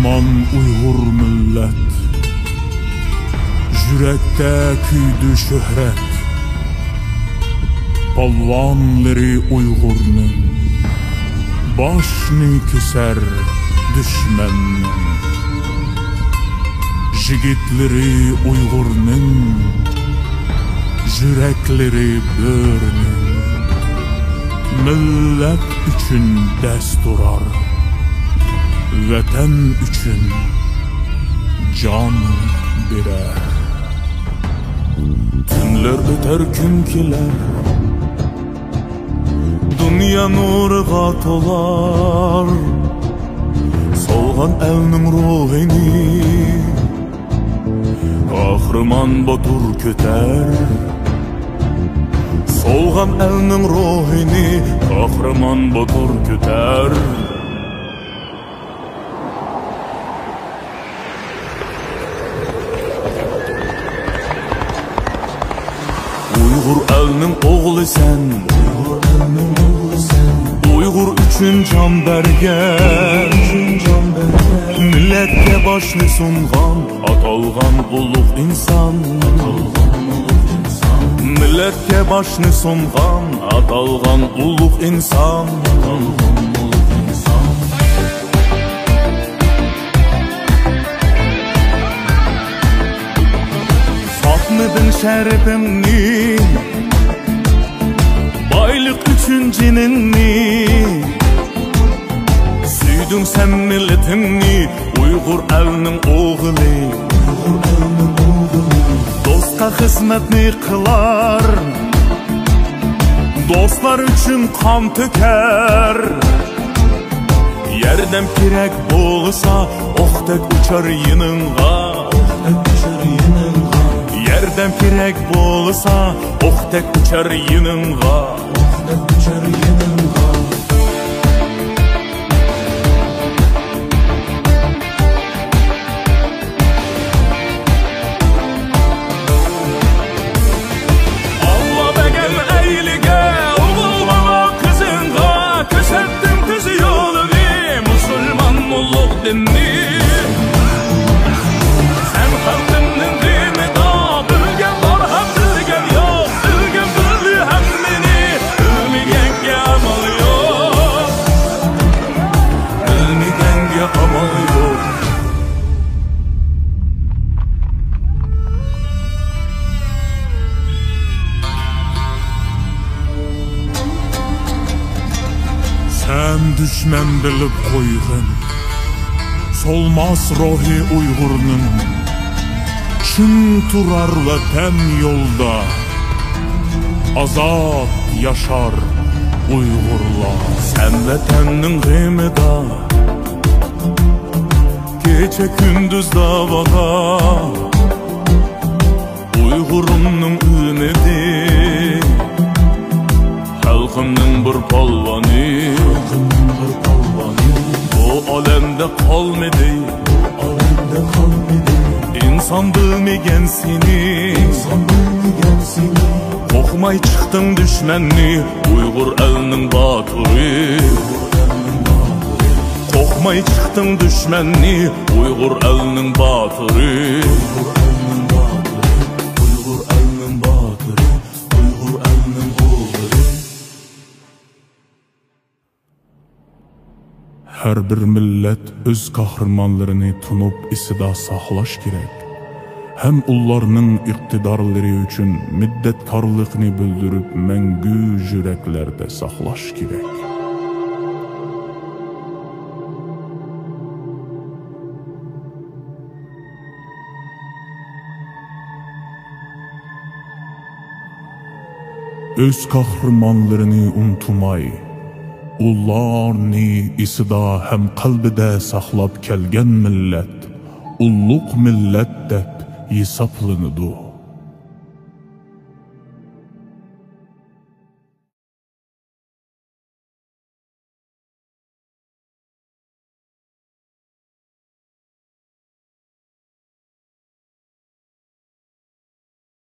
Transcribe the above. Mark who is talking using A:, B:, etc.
A: Kahraman Uyghur millet, yürekte küydü şöhret. Palvanları Uygur'nun başını keser düşmanın. Jigitleri Uygur'nun yürekleri börünün. Millet üçün dest durar, vatan üçün can birer. Tünler öter gün keler, dünya nurga tolar. Solgan elning ruhini kahraman Batur köter. Solgan elning ruhini kahraman Batur köter. Uyghur elning oğlu sen, Uyghur üçün can bergen. Milletke başını sungan, atalgan ulug' insan. Milletke başını sungan, atalgan ulug' insan. Satmadın şerefimni, baylık üçün cinini. Süydün sen milletini, Uyghur elinin oğlu. Dostqa hizmetini kılar, dostlar üçün kan töker. Yerdem kirek bolsa, oqtek uçar yinınğa. Yerdem kirek bolsa, oqtek uçar yinınğa. Sen halkının dini da bilgen var hem bilgen yok. Bilgen birli hem beni, bilmegenge amal yok. Bilmegenge amal yok. Sen düşman bilip koyğun, solmaz ruhi Uygur'nun. Çün turar vatan yolda, azat yaşar Uygurlar. Sen vatanның g'imida, kecha kunduz davada. Uygur'umның ümidi, halkımның bir palvani. Bu alemde kalmadı, İnsan bilmegen seni. Korkmay çıktın düşmanni, Uyghur elinin batırı. Korkmay çıktın düşmanni, Uyghur elinin batırı. Her bir millet öz kahramanlarını tunup isida saqlash kerak. Hem ullarning iqtidorlari uchun minnatdorlikni bildirib mangu yuraklarda saqlash kerak. Öz kahramanlarını unutmay, ullarni isida hem qalbida saqlab kelgan millet, ulluq millet deb hisoblanadi.